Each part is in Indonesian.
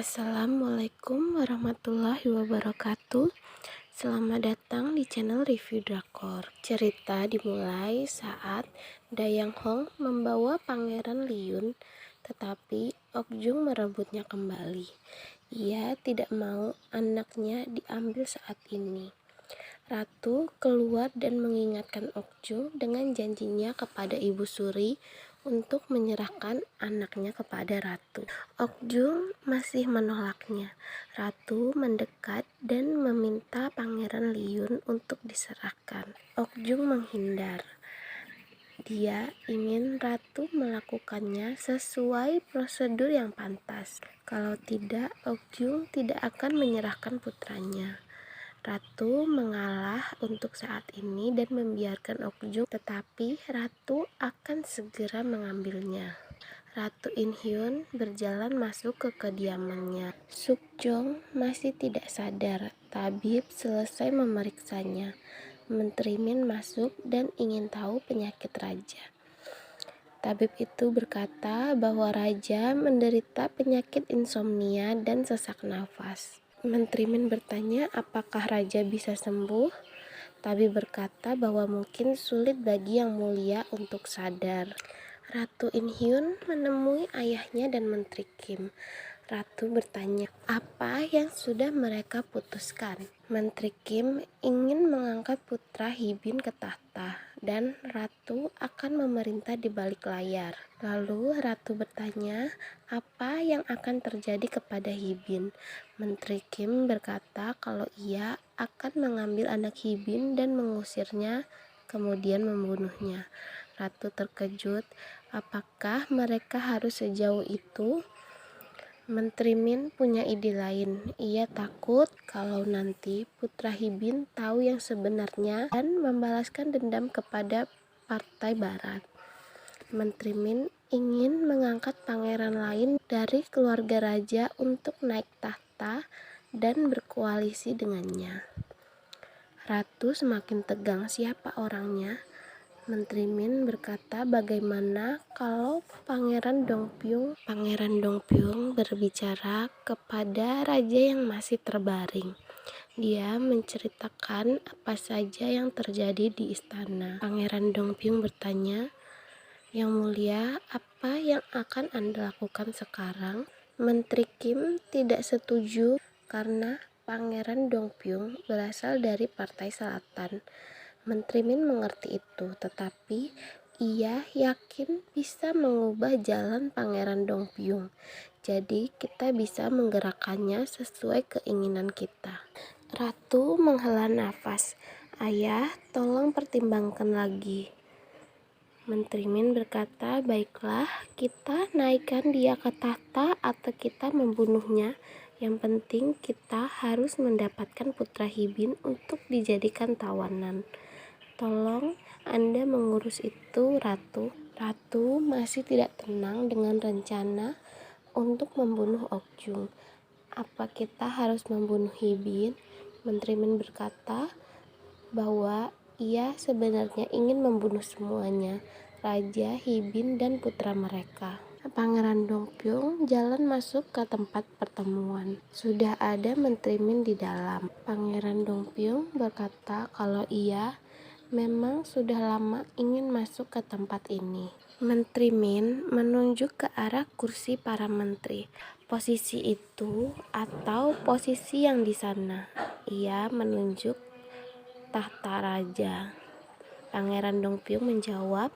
Assalamualaikum warahmatullahi wabarakatuh. Selamat datang di channel review drakor. Cerita dimulai saat Dayang Hong membawa Pangeran Liyun, tetapi Okjung merebutnya kembali. Ia tidak mau anaknya diambil saat ini. Ratu keluar dan mengingatkan Okjung dengan janjinya kepada Ibu Suri untuk menyerahkan anaknya kepada Ratu. Okjung masih menolaknya. Ratu mendekat dan meminta Pangeran Liyun untuk diserahkan. Okjung menghindar. Dia ingin Ratu melakukannya sesuai prosedur yang pantas. Kalau tidak, Okjung tidak akan menyerahkan putranya. Ratu mengalah untuk saat ini dan membiarkan Okjung, tetapi Ratu akan segera mengambilnya. Ratu Inhyun berjalan masuk ke kediamannya. Sukjong masih tidak sadar. Tabib selesai memeriksanya. Menteri Min masuk dan ingin tahu penyakit raja. Tabib itu berkata bahwa raja menderita penyakit insomnia dan sesak nafas. Menteri Min bertanya apakah raja bisa sembuh. Tabib berkata bahwa mungkin sulit bagi yang mulia untuk sadar. Ratu Inhyun menemui ayahnya dan Menteri Kim. Ratu bertanya apa yang sudah mereka putuskan. Menteri Kim ingin mengangkat putra Hibin ke tahta dan Ratu akan memerintah di balik layar. Lalu Ratu bertanya apa yang akan terjadi kepada Hibin. Menteri Kim berkata kalau ia akan mengambil anak Hibin dan mengusirnya, kemudian membunuhnya. Ratu terkejut, apakah mereka harus sejauh itu? Menteri Min punya ide lain. Ia takut kalau nanti putra Hibin tahu yang sebenarnya dan membalaskan dendam kepada partai barat. Menteri Min ingin mengangkat pangeran lain dari keluarga raja untuk naik tahta dan berkoalisi dengannya. Ratu semakin tegang, siapa orangnya? Menteri Min berkata bagaimana kalau Pangeran Dongpyung berbicara kepada raja yang masih terbaring. Dia menceritakan apa saja yang terjadi di istana. Pangeran Dongpyung bertanya, "Yang mulia, apa yang akan Anda lakukan sekarang?" Menteri Kim tidak setuju karena Pangeran Dongpyung berasal dari Partai Selatan. Menteri Min mengerti itu, tetapi ia yakin bisa mengubah jalan Pangeran Dongpyung. Jadi kita bisa menggerakkannya sesuai keinginan kita. Ratu menghela nafas. Ayah, tolong pertimbangkan lagi. Menteri Min berkata, baiklah, kita naikkan dia ke tahta atau kita membunuhnya. Yang penting kita harus mendapatkan putra Hibin untuk dijadikan tawanan. Tolong Anda mengurus itu, Ratu. Ratu masih tidak tenang dengan rencana untuk membunuh Okjung. Apa kita harus membunuh Hibin? Menteri Min berkata bahwa ia sebenarnya ingin membunuh semuanya, Raja, Hibin, dan putra mereka. Pangeran Dongpyung jalan masuk ke tempat pertemuan. Sudah ada Menteri Min di dalam. Pangeran Dongpyung berkata kalau ia memang sudah lama ingin masuk ke tempat ini. Menteri Min menunjuk ke arah kursi para menteri. Posisi itu atau posisi yang di sana. Ia menunjuk tahta raja. Pangeran Dongpyung menjawab,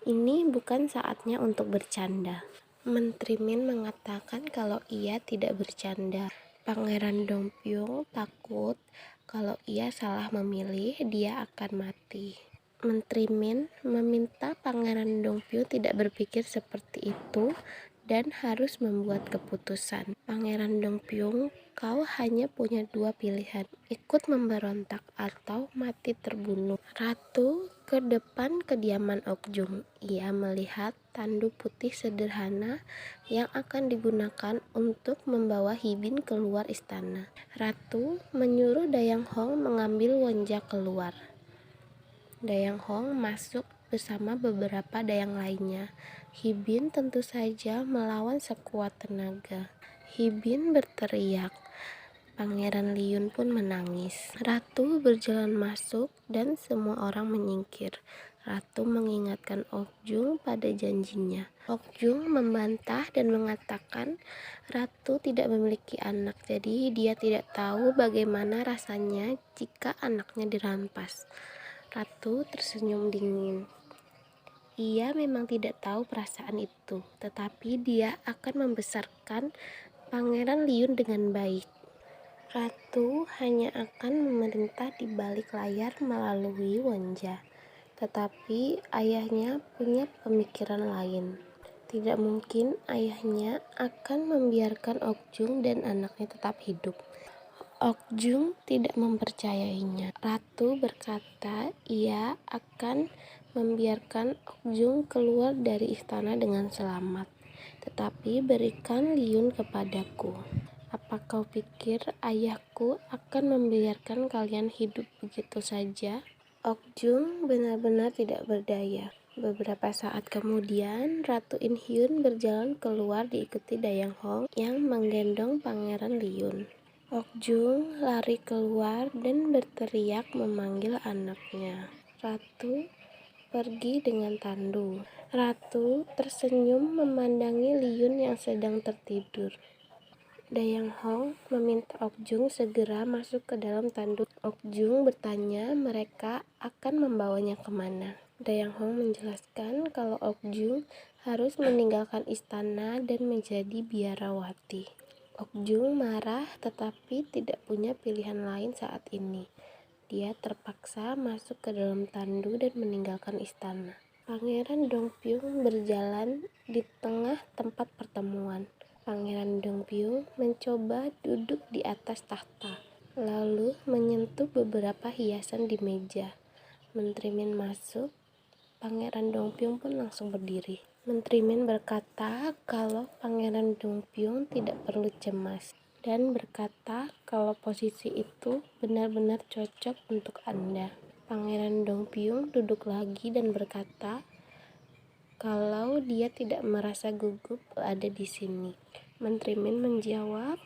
ini bukan saatnya untuk bercanda. Menteri Min mengatakan kalau ia tidak bercanda. Pangeran Dongpyung takut kalau ia salah memilih, dia akan mati. Menteri Min meminta Pangeran Dongpyung tidak berpikir seperti itu dan harus membuat keputusan. Pangeran Dongpyung, kau hanya punya dua pilihan, ikut memberontak atau mati terbunuh. Ratu ke depan kediaman Okjung. Ia melihat tandu putih sederhana yang akan digunakan untuk membawa Hibin keluar istana. Ratu menyuruh Dayang Hong mengambil wonja keluar. Dayang Hong masuk bersama beberapa dayang lainnya. Hibin tentu saja melawan sekuat tenaga. Hibin berteriak. Pangeran Liyun pun menangis. Ratu berjalan masuk dan semua orang menyingkir. Ratu mengingatkan Okjung pada janjinya. Okjung membantah dan mengatakan Ratu tidak memiliki anak, jadi dia tidak tahu bagaimana rasanya jika anaknya dirampas. Ratu tersenyum dingin. Ia memang tidak tahu perasaan itu, tetapi dia akan membesarkan Pangeran Liyun dengan baik. Ratu hanya akan memerintah di balik layar melalui Wonja, tetapi ayahnya punya pemikiran lain. Tidak mungkin ayahnya akan membiarkan Okjung dan anaknya tetap hidup. Okjung tidak mempercayainya. Ratu berkata ia akan membiarkan Okjung keluar dari istana dengan selamat. Tetapi berikan Liyun kepadaku. Apa kau pikir ayahku akan membiarkan kalian hidup begitu saja? Okjung benar-benar tidak berdaya. Beberapa saat kemudian, Ratu In Hyun berjalan keluar diikuti Dayang Hong yang menggendong Pangeran Liyun. Okjung lari keluar dan berteriak memanggil anaknya. Ratu pergi dengan tandu. Ratu tersenyum memandangi Liyun yang sedang tertidur. Dayang Hong meminta Okjung segera masuk ke dalam tanduk. Okjung bertanya mereka akan membawanya kemana. Dayang Hong menjelaskan kalau Okjung harus meninggalkan istana dan menjadi biarawati. Okjung marah tetapi tidak punya pilihan lain saat ini. Dia terpaksa masuk ke dalam tandu dan meninggalkan istana. Pangeran Dongpyung berjalan di tengah tempat pertemuan. Pangeran Dongpyung mencoba duduk di atas tahta, lalu menyentuh beberapa hiasan di meja. Menteri Min masuk, Pangeran Dongpyung pun langsung berdiri. Menteri Min berkata kalau Pangeran Dongpyung tidak perlu cemas, dan berkata kalau posisi itu benar-benar cocok untuk Anda. Pangeran Dongpyung duduk lagi dan berkata kalau dia tidak merasa gugup ada di sini. Menteri Min menjawab,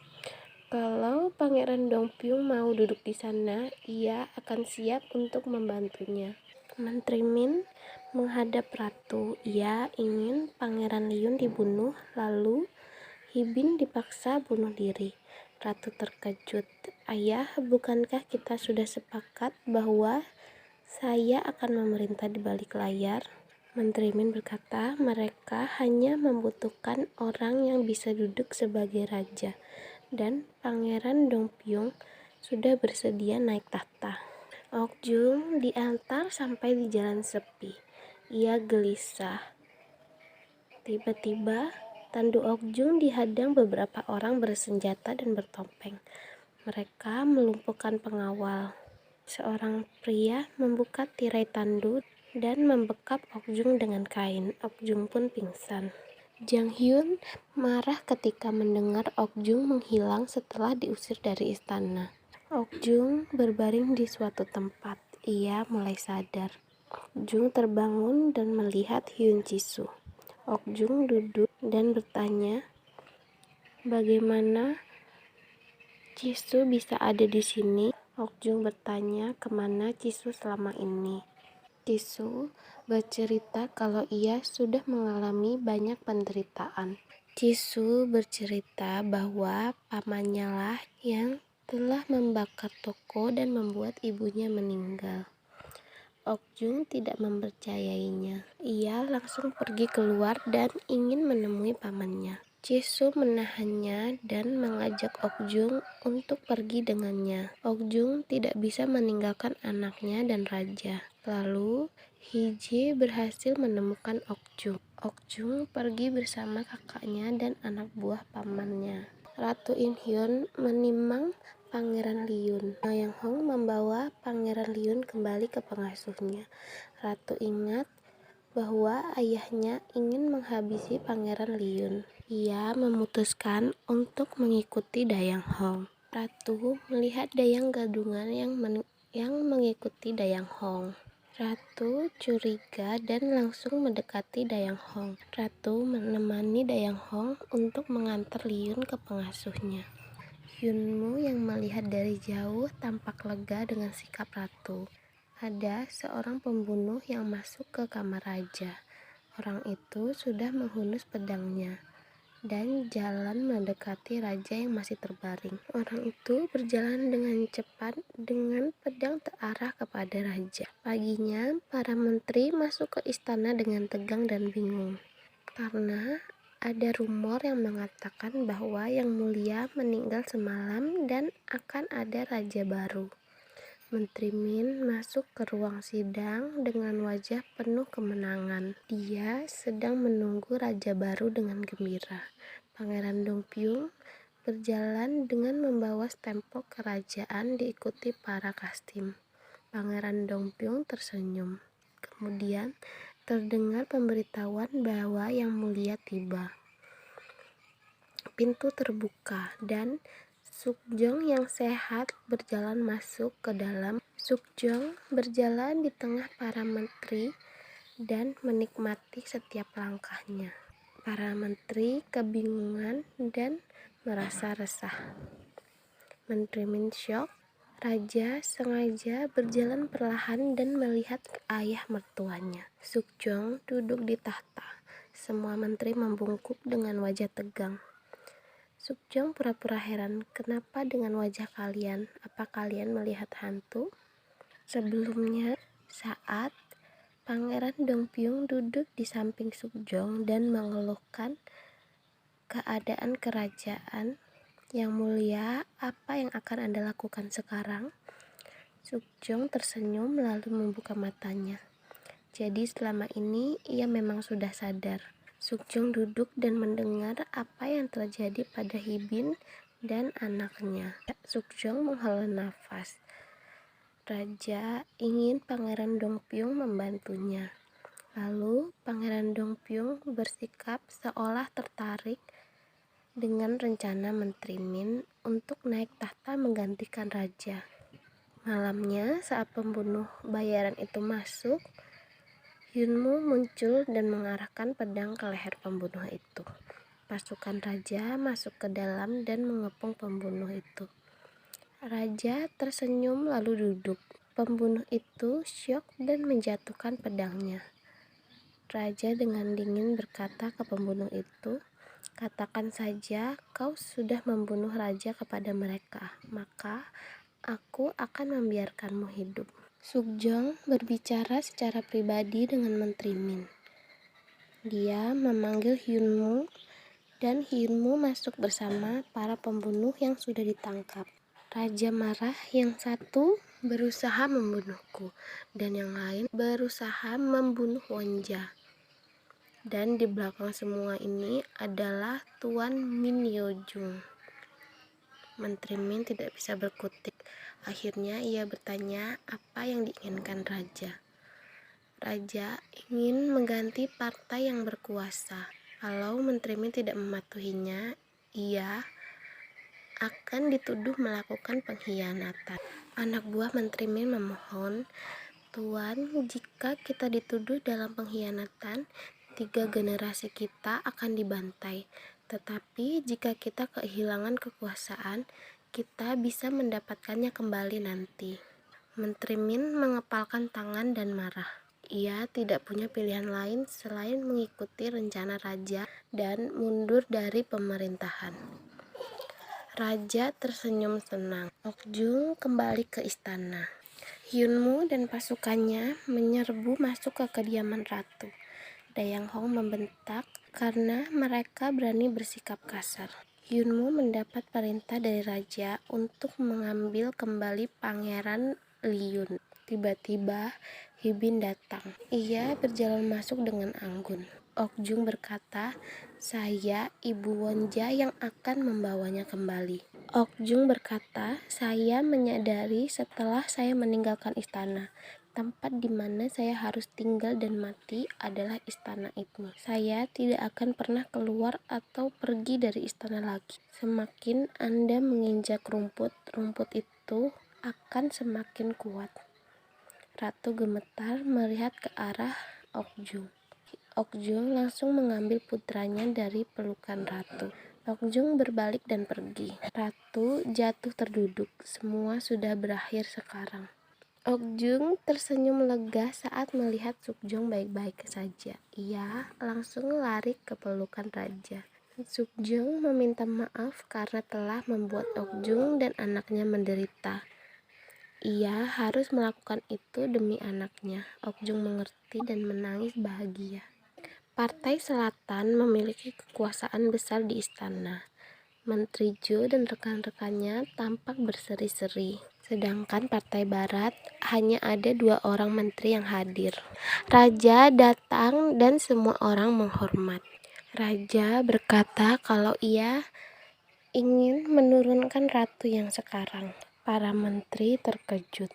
kalau Pangeran Dongpyung mau duduk di sana, ia akan siap untuk membantunya. Menteri Min menghadap Ratu. Ia ingin Pangeran Liyun dibunuh, lalu Hibin dipaksa bunuh diri. Ratu terkejut. Ayah, bukankah kita sudah sepakat bahwa saya akan memerintah di balik layar? Menteri Min berkata mereka hanya membutuhkan orang yang bisa duduk sebagai raja, dan Pangeran Dongpyung sudah bersedia naik tahta. Okjung diantar sampai di jalan sepi. Ia gelisah. Tiba-tiba, tandu Okjung dihadang beberapa orang bersenjata dan bertopeng. Mereka melumpuhkan pengawal. Seorang pria membuka tirai tandu dan membekap Okjung dengan kain. Okjung pun pingsan. Jang Hyun marah ketika mendengar Okjung menghilang setelah diusir dari istana. Okjung berbaring di suatu tempat. Ia mulai sadar. Okjung terbangun dan melihat Hyun Jisoo. Okjung duduk dan bertanya, bagaimana Jisoo bisa ada di sini? Okjung bertanya kemana Jisoo selama ini. Jisoo bercerita kalau ia sudah mengalami banyak penderitaan. Jisoo bercerita bahwa pamannya lah yang telah membakar toko dan membuat ibunya meninggal. Okjung tidak mempercayainya. Ia langsung pergi keluar dan ingin menemui pamannya. Jisoo menahannya dan mengajak Okjung untuk pergi dengannya. Okjung tidak bisa meninggalkan anaknya dan raja. Lalu, Hije berhasil menemukan Okjung. Okjung pergi bersama kakaknya dan anak buah pamannya. Ratu In Hyun menimang Pangeran Liyun. Dayang Hong membawa Pangeran Liyun kembali ke pengasuhnya. Ratu ingat bahwa ayahnya ingin menghabisi Pangeran Liyun. Ia memutuskan untuk mengikuti Dayang Hong. Ratu melihat Dayang Gadungan yang mengikuti Dayang Hong. Ratu curiga dan langsung mendekati Dayang Hong. Ratu menemani Dayang Hong untuk mengantar Liyun ke pengasuhnya. Yunmu yang melihat dari jauh tampak lega dengan sikap Ratu. Ada seorang pembunuh yang masuk ke kamar raja. Orang itu sudah menghunus pedangnya dan jalan mendekati raja yang masih terbaring. Orang itu berjalan dengan cepat dengan pedang terarah kepada raja. Paginya, para menteri masuk ke istana dengan tegang dan bingung karena ada rumor yang mengatakan bahwa Yang Mulia meninggal semalam dan akan ada raja baru. Menteri Min masuk ke ruang sidang dengan wajah penuh kemenangan. Dia sedang menunggu raja baru dengan gembira. Pangeran Dongpyung berjalan dengan membawa stempel kerajaan diikuti para kastim. Pangeran Dongpyung tersenyum. Kemudian terdengar pemberitahuan bahwa Yang Mulia tiba. Pintu terbuka dan Sukjong yang sehat berjalan masuk ke dalam. Sukjong berjalan di tengah para menteri dan menikmati setiap langkahnya. Para menteri kebingungan dan merasa resah. Menteri Min syok. Raja sengaja berjalan perlahan dan melihat ke ayah mertuanya. Sukjong duduk di tahta. Semua menteri membungkuk dengan wajah tegang. Sukjong pura-pura heran, kenapa dengan wajah kalian? Apa kalian melihat hantu? Sebelumnya, saat Pangeran Dongpyung duduk di samping Sukjong dan mengeluhkan keadaan kerajaan, Yang Mulia, apa yang akan Anda lakukan sekarang? Sukjong tersenyum lalu membuka matanya. Jadi selama ini ia memang sudah sadar. Sukjong duduk dan mendengar apa yang terjadi pada Hibin dan anaknya. Sukjong menghela nafas. Raja ingin Pangeran Dongpyung membantunya. Lalu Pangeran Dongpyung bersikap seolah tertarik dengan rencana Menteri Min untuk naik tahta menggantikan raja. Malamnya saat pembunuh bayaran itu masuk, Yunmu muncul dan mengarahkan pedang ke leher pembunuh itu. Pasukan raja masuk ke dalam dan mengepung pembunuh itu. Raja tersenyum lalu duduk. Pembunuh itu syok dan menjatuhkan pedangnya. Raja dengan dingin berkata ke pembunuh itu, "Katakan saja kau sudah membunuh raja kepada mereka, maka aku akan membiarkanmu hidup." Sukjong berbicara secara pribadi dengan Menteri Min. Dia memanggil Hyunmu dan Hyunmu masuk bersama para pembunuh yang sudah ditangkap. Raja marah, yang satu berusaha membunuhku dan yang lain berusaha membunuh Wonja. Dan di belakang semua ini adalah Tuan Min Yojung. Menteri Min tidak bisa berkutik. Akhirnya ia bertanya apa yang diinginkan raja. Raja ingin mengganti partai yang berkuasa. Kalau Menteri Min tidak mematuhinya, ia akan dituduh melakukan pengkhianatan. Anak buah Menteri Min memohon, "Tuan, jika kita dituduh dalam pengkhianatan, 3 generasi kita akan dibantai. Tetapi jika kita kehilangan kekuasaan, kita bisa mendapatkannya kembali nanti." Menteri Min mengepalkan tangan dan marah. Ia tidak punya pilihan lain selain mengikuti rencana raja dan mundur dari pemerintahan. Raja tersenyum senang. Okjung kembali ke istana. Hyunmu dan pasukannya menyerbu masuk ke kediaman ratu. Dayang Hong membentak karena mereka berani bersikap kasar. Hyunmu mendapat perintah dari raja untuk mengambil kembali Pangeran Liyun. Tiba-tiba Hibin datang. Ia berjalan masuk dengan anggun. Okjung berkata, "Saya Ibu Wonja yang akan membawanya kembali." Okjung berkata, "Saya menyadari setelah saya meninggalkan istana, tempat di mana saya harus tinggal dan mati adalah istana itu. Saya tidak akan pernah keluar atau pergi dari istana lagi. Semakin Anda menginjak rumput, rumput itu akan semakin kuat." Ratu gemetar melihat ke arah Okjung. Okjung langsung mengambil putranya dari pelukan ratu. Okjung berbalik dan pergi. Ratu jatuh terduduk. Semua sudah berakhir sekarang. Okjung tersenyum lega saat melihat Sukjong baik-baik saja. Ia langsung lari ke pelukan raja. Sukjong meminta maaf karena telah membuat Okjung dan anaknya menderita. Ia harus melakukan itu demi anaknya. Okjung mengerti dan menangis bahagia. Partai Selatan memiliki kekuasaan besar di istana. Menteri Jo dan rekan-rekannya tampak berseri-seri. Sedangkan Partai Barat hanya ada 2 orang menteri yang hadir. Raja datang dan semua orang menghormat. Raja berkata kalau ia ingin menurunkan ratu yang sekarang. Para menteri terkejut.